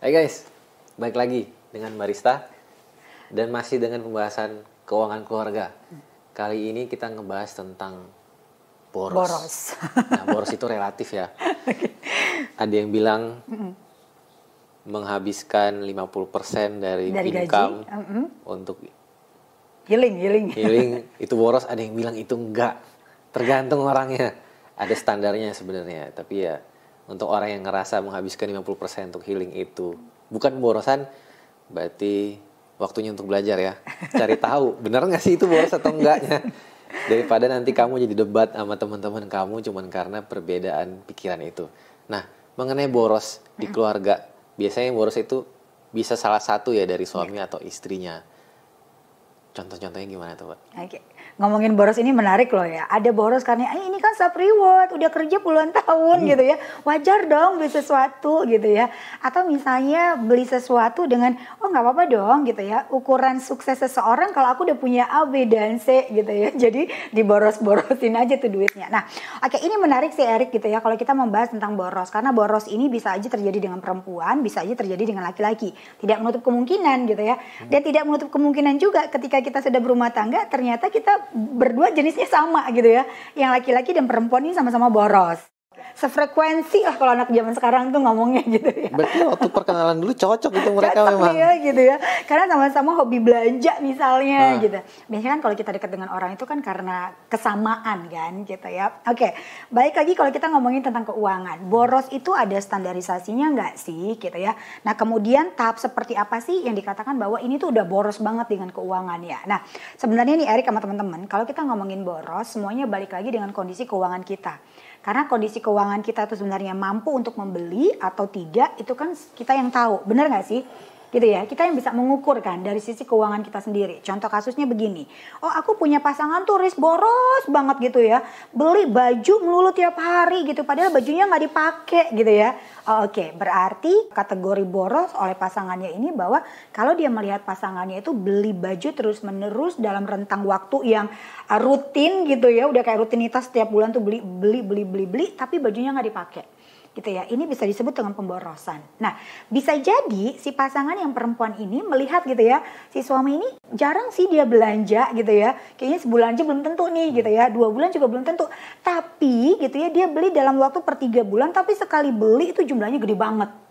Hai guys, balik lagi dengan Barista dan masih dengan pembahasan keuangan keluarga. Kali ini kita ngebahas tentang boros. Nah, boros itu relatif ya. Ada yang bilang menghabiskan 50% dari income untuk healing itu boros. Ada yang bilang itu enggak. Tergantung orangnya. Ada standarnya sebenarnya, tapi ya untuk orang yang ngerasa menghabiskan 50% untuk healing itu bukan borosan, berarti waktunya untuk belajar ya. Cari tahu benar nggak sih itu boros atau enggaknya. Daripada nanti kamu jadi debat sama teman-teman kamu cuman karena perbedaan pikiran itu. Nah, mengenai boros di keluarga, biasanya yang boros itu bisa salah satu ya dari suami atau istrinya. Contoh-contohnya gimana tuh, Pak? Oke. Ngomongin boros ini menarik loh ya. Ada boros karena ini kan self reward, udah kerja puluhan tahun gitu ya. Wajar dong beli sesuatu gitu ya. Atau misalnya beli sesuatu dengan nggak apa-apa dong gitu ya. Ukuran sukses seseorang kalau aku udah punya A, B, dan C gitu ya. Jadi diboros-borosin aja tuh duitnya. Nah, oke, ini menarik sih Erik gitu ya. Kalau kita membahas tentang boros, karena boros ini bisa aja terjadi dengan perempuan, bisa aja terjadi dengan laki-laki. Tidak menutup kemungkinan gitu ya. Dan tidak menutup kemungkinan juga ketika kita sudah berumah tangga, ternyata kita berdua jenisnya sama gitu ya. Yang laki-laki dan perempuan ini sama-sama boros. Sefrekuensi lah kalau anak zaman sekarang tuh ngomongnya gitu ya. Berarti waktu perkenalan dulu cocok itu mereka memang. Ya, gitu ya. Karena sama-sama hobi belanja misalnya gitu. Biasanya kan kalau kita dekat dengan orang itu kan karena kesamaan kan gitu ya. Oke, baik lagi kalau kita ngomongin tentang keuangan. Boros itu ada standarisasinya nggak sih gitu ya. Nah kemudian tahap seperti apa sih yang dikatakan bahwa ini tuh udah boros banget dengan keuangan ya. Nah sebenarnya nih Erik sama teman-teman, kalau kita ngomongin boros semuanya balik lagi dengan kondisi keuangan kita. Karena kondisi keuangan kita itu sebenarnya mampu untuk membeli atau tidak, itu kan kita yang tahu. Benar gak sih? Gitu ya, kita yang bisa mengukur kan dari sisi keuangan kita sendiri. Contoh kasusnya begini, aku punya pasangan tuh boros banget gitu ya. Beli baju melulu tiap hari gitu, padahal bajunya gak dipakai gitu ya. Oke, berarti kategori boros oleh pasangannya ini bahwa kalau dia melihat pasangannya itu beli baju terus menerus dalam rentang waktu yang rutin gitu ya. Udah kayak rutinitas setiap bulan tuh beli, tapi bajunya gak dipakai. Gitu ya, ini bisa disebut dengan pemborosan. Nah, bisa jadi si pasangan yang perempuan ini melihat gitu ya, si suami ini jarang sih dia belanja gitu ya, kayaknya sebulan aja belum tentu nih gitu ya, 2 bulan juga belum tentu. Tapi gitu ya, dia beli dalam waktu per 3 bulan, tapi sekali beli itu jumlahnya gede banget.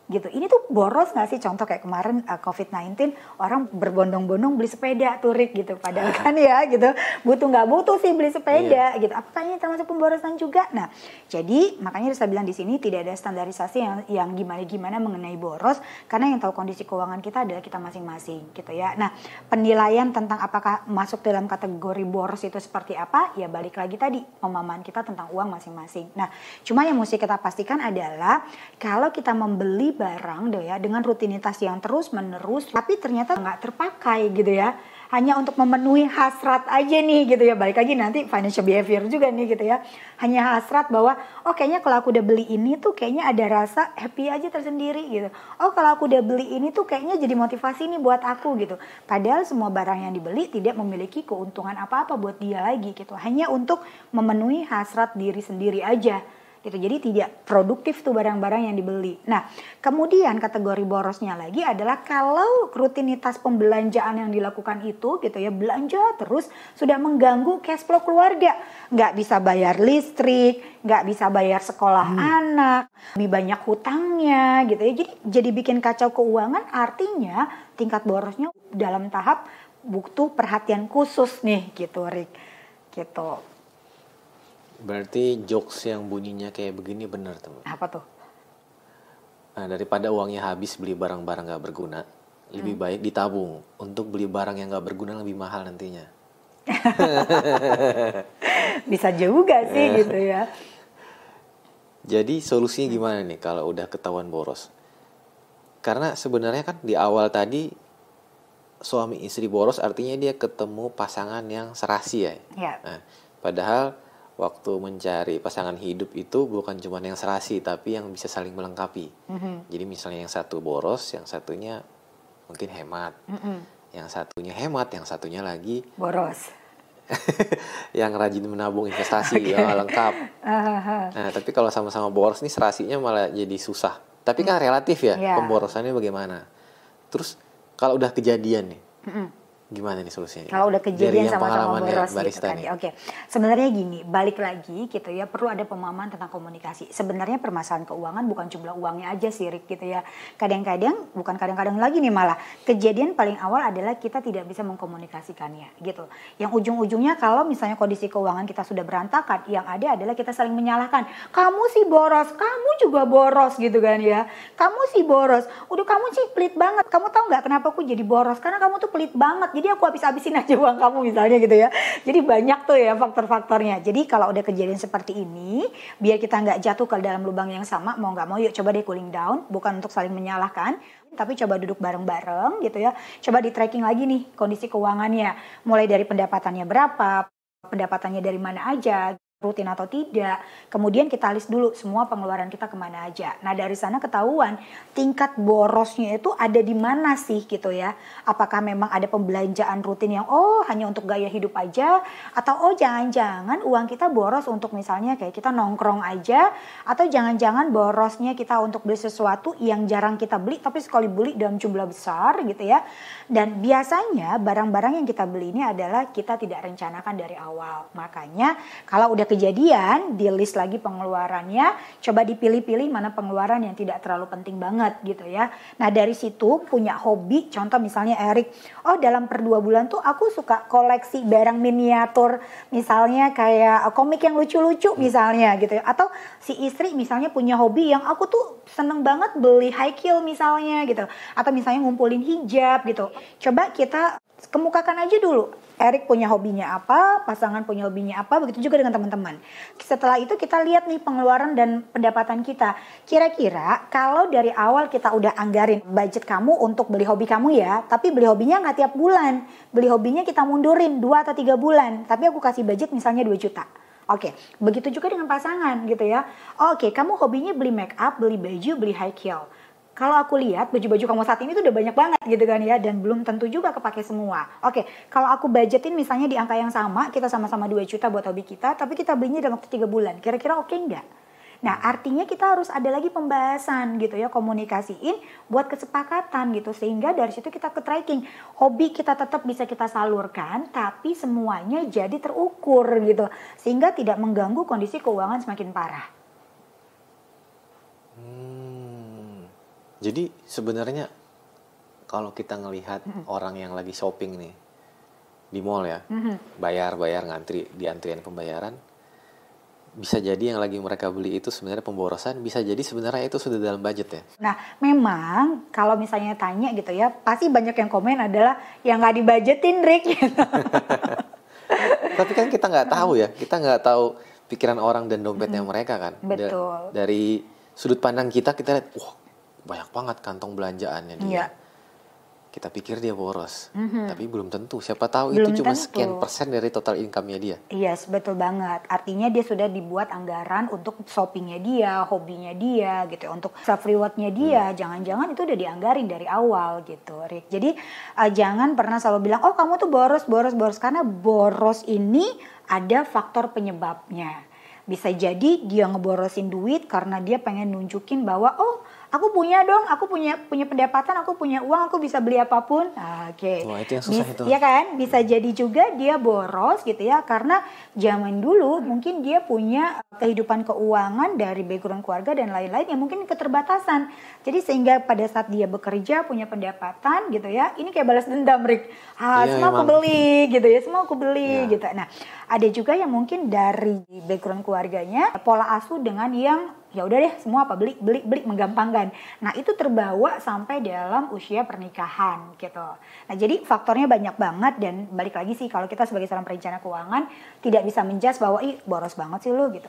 Gitu. Ini tuh boros gak sih? Contoh kayak kemarin COVID-19 orang berbondong-bondong beli sepeda tuh Rick gitu. Padahal kan ya gitu butuh gak butuh sih beli sepeda gitu. Apakah ini termasuk pemborosan juga? Nah jadi makanya saya bilang di sini tidak ada standarisasi yang gimana-gimana mengenai boros. Karena yang tahu kondisi keuangan kita adalah kita masing-masing gitu ya. Nah penilaian tentang apakah masuk dalam kategori boros itu seperti apa? Ya balik lagi tadi pemahaman kita tentang uang masing-masing. Nah cuma yang mesti kita pastikan adalah kalau kita membeli barang deh ya dengan rutinitas yang terus menerus tapi ternyata nggak terpakai gitu ya, hanya untuk memenuhi hasrat aja nih gitu ya, balik lagi nanti financial behavior juga nih gitu ya, hanya hasrat bahwa kayaknya kalau aku udah beli ini tuh kayaknya ada rasa happy aja tersendiri gitu, kalau aku udah beli ini tuh kayaknya jadi motivasi nih buat aku gitu, padahal semua barang yang dibeli tidak memiliki keuntungan apa-apa buat dia lagi gitu, hanya untuk memenuhi hasrat diri sendiri aja gitu. Jadi tidak produktif tuh barang-barang yang dibeli. Nah, kemudian kategori borosnya lagi adalah kalau rutinitas pembelanjaan yang dilakukan itu gitu ya, belanja terus sudah mengganggu cash flow keluarga. Nggak bisa bayar listrik, nggak bisa bayar sekolah anak, lebih banyak hutangnya gitu ya. Jadi bikin kacau keuangan, artinya tingkat borosnya dalam tahap butuh perhatian khusus nih gitu Rick. Gitu. Berarti jokes yang bunyinya kayak begini benar teman. Apa tuh? Nah, daripada uangnya habis beli barang-barang gak berguna, lebih baik ditabung untuk beli barang yang gak berguna lebih mahal nantinya. Bisa juga sih gitu ya. Jadi solusinya gimana nih kalau udah ketahuan boros? Karena sebenarnya kan di awal tadi suami istri boros artinya dia ketemu pasangan yang serasi ya. Nah, padahal waktu mencari pasangan hidup itu bukan cuma yang serasi tapi yang bisa saling melengkapi. Jadi misalnya yang satu boros, yang satunya mungkin hemat. Yang satunya hemat, yang satunya lagi boros. Yang rajin menabung investasi ya lengkap. Nah, tapi kalau sama-sama boros nih serasinya malah jadi susah. Tapi kan relatif ya, Iya. pemborosannya bagaimana. Terus kalau udah kejadian nih, Mm-mm. gimana nih solusinya? Kalau udah Dari kejadian yang sama-sama pengalamannya boros gitu barista kan nih. ya. Oke. Sebenarnya gini, balik lagi gitu ya, perlu ada pemahaman tentang komunikasi. Sebenarnya permasalahan keuangan bukan jumlah uangnya aja sih Rick gitu ya. Kadang-kadang, bukan kadang-kadang lagi nih malah, kejadian paling awal adalah kita tidak bisa mengkomunikasikannya gitu. Yang ujung-ujungnya kalau misalnya kondisi keuangan kita sudah berantakan, yang ada adalah kita saling menyalahkan. Kamu sih boros, kamu juga boros gitu kan ya. Kamu sih boros, udah kamu sih pelit banget. Kamu tahu nggak kenapa aku jadi boros? Karena kamu tuh pelit banget. Jadi aku habis-habisin aja uang kamu misalnya gitu ya. Jadi banyak tuh ya faktor-faktornya. Jadi kalau udah kejadian seperti ini, biar kita nggak jatuh ke dalam lubang yang sama, mau nggak mau yuk coba deh cooling down. Bukan untuk saling menyalahkan, tapi coba duduk bareng-bareng gitu ya. Coba di tracking lagi nih kondisi keuangannya. Mulai dari pendapatannya berapa, pendapatannya dari mana aja, rutin atau tidak. Kemudian kita list dulu semua pengeluaran kita kemana aja. Nah dari sana ketahuan tingkat borosnya itu ada di mana sih gitu ya. Apakah memang ada pembelanjaan rutin yang hanya untuk gaya hidup aja. Atau jangan-jangan uang kita boros untuk misalnya kayak kita nongkrong aja. Atau jangan-jangan borosnya kita untuk beli sesuatu yang jarang kita beli tapi sekali beli dalam jumlah besar gitu ya. Dan biasanya barang-barang yang kita beli ini adalah kita tidak rencanakan dari awal. Makanya kalau udah kejadian, di list lagi pengeluarannya, coba dipilih-pilih mana pengeluaran yang tidak terlalu penting banget gitu ya. Nah dari situ punya hobi, contoh misalnya Erik, dalam per 2 bulan tuh aku suka koleksi barang miniatur, misalnya kayak komik yang lucu-lucu misalnya gitu ya. Atau si istri misalnya punya hobi yang aku tuh seneng banget beli high heel misalnya gitu. Atau misalnya ngumpulin hijab gitu. Coba kita kemukakan aja dulu. Erik punya hobinya apa, pasangan punya hobinya apa, begitu juga dengan teman-teman. Setelah itu kita lihat nih pengeluaran dan pendapatan kita. Kira-kira kalau dari awal kita udah anggarin budget kamu untuk beli hobi kamu ya, tapi beli hobinya nggak tiap bulan. Beli hobinya kita mundurin 2 atau 3 bulan, tapi aku kasih budget misalnya 2 juta. Oke, begitu juga dengan pasangan gitu ya. Oke, kamu hobinya beli make up, beli baju, beli high heel. Kalau aku lihat baju-baju kamu saat ini tuh udah banyak banget gitu kan ya. Dan belum tentu juga kepake semua. Oke, kalau aku budgetin misalnya di angka yang sama. Kita sama-sama 2 juta buat hobi kita. Tapi kita belinya dalam waktu 3 bulan. Kira-kira oke nggak? Nah artinya kita harus ada lagi pembahasan gitu ya. Komunikasiin buat kesepakatan gitu. Sehingga dari situ kita ke tracking. Hobi kita tetap bisa kita salurkan. Tapi semuanya jadi terukur gitu. Sehingga tidak mengganggu kondisi keuangan semakin parah. Jadi sebenarnya kalau kita ngelihat orang yang lagi shopping nih di mall ya, bayar ngantri di antrian pembayaran, bisa jadi yang lagi mereka beli itu sebenarnya pemborosan, bisa jadi sebenarnya itu sudah dalam budget ya. Nah memang kalau misalnya tanya gitu ya, pasti banyak yang komen adalah yang nggak dibudgetin Rick gitu. Tapi kan kita nggak tahu ya, kita nggak tahu pikiran orang dan dompetnya mereka kan. Betul. Dari sudut pandang kita lihat, wah banyak banget kantong belanjaannya dia. Iya. Kita pikir dia boros, tapi belum tentu. Siapa tahu Belum itu cuma tentu. sekian persen dari total income-nya dia. Yes, betul banget. Artinya dia sudah dibuat anggaran untuk shoppingnya dia, hobinya dia gitu, untuk self rewardnya dia. Jangan-jangan itu udah dianggarin dari awal gitu, Rick. Jadi jangan pernah selalu bilang, kamu tuh boros. Karena boros ini ada faktor penyebabnya. Bisa jadi dia ngeborosin duit karena dia pengen nunjukin bahwa aku punya pendapatan, aku punya uang, aku bisa beli apapun. Oke. Wah, itu yang susah itu. Iya kan? Bisa jadi juga dia boros gitu ya karena zaman dulu mungkin dia punya kehidupan keuangan dari background keluarga dan lain-lain yang mungkin keterbatasan. Jadi sehingga pada saat dia bekerja punya pendapatan gitu ya, ini kayak balas dendam Rick. Semua aku beli gitu ya, semua aku beli gitu. Nah, ada juga yang mungkin dari background keluarganya pola asuh dengan yang ya udah deh semua apa beli menggampangkan. Nah itu terbawa sampai dalam usia pernikahan gitu. Nah jadi faktornya banyak banget dan balik lagi sih kalau kita sebagai seorang perencana keuangan tidak bisa menjudge bahwa boros banget sih lo gitu.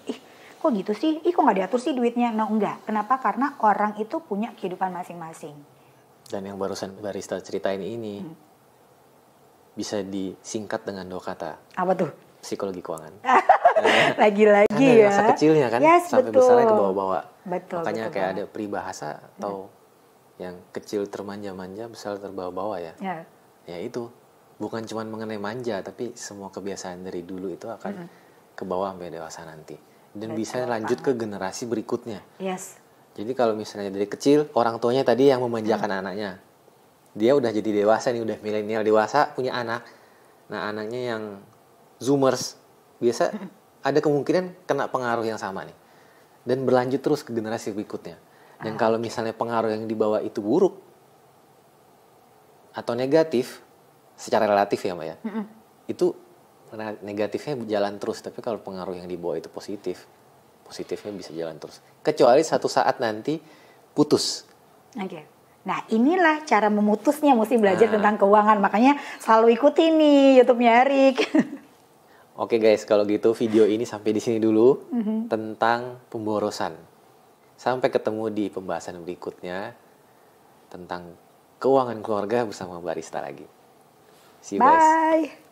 Kok gitu sih? Kok nggak diatur sih duitnya? Nah enggak. Kenapa? Karena orang itu punya kehidupan masing-masing. Dan yang barusan barista ceritain ini bisa disingkat dengan 2 kata. Apa tuh? Psikologi keuangan. Lagi-lagi ya. Masa kecilnya kan sampai betul. besarnya ke bawah-bawah. Betul. Makanya kayak ada peribahasa atau yang kecil termanja-manja, besar terbawa-bawa ya. Ya itu bukan cuma mengenai manja, tapi semua kebiasaan dari dulu itu akan ke bawah sampai dewasa nanti. Dan bisa lanjut ke generasi berikutnya. Yes. Jadi kalau misalnya dari kecil orang tuanya tadi yang memanjakan anaknya, dia udah jadi dewasa nih, udah milenial dewasa, punya anak. Nah anaknya yang zoomers, biasa ada kemungkinan kena pengaruh yang sama nih. Dan berlanjut terus ke generasi berikutnya. Dan kalau misalnya pengaruh yang dibawa itu buruk atau negatif, secara relatif ya Mbak ya, itu negatifnya jalan terus. Tapi kalau pengaruh yang dibawa itu positif, positifnya bisa jalan terus. Kecuali satu saat nanti putus. Oke. Nah inilah cara memutusnya, mesti belajar tentang keuangan. Makanya selalu ikuti nih YouTube-nya Erik. Oke guys, kalau gitu video ini sampai di sini dulu tentang pemborosan. Sampai ketemu di pembahasan berikutnya tentang keuangan keluarga bersama Barista lagi. See you guys. Bye.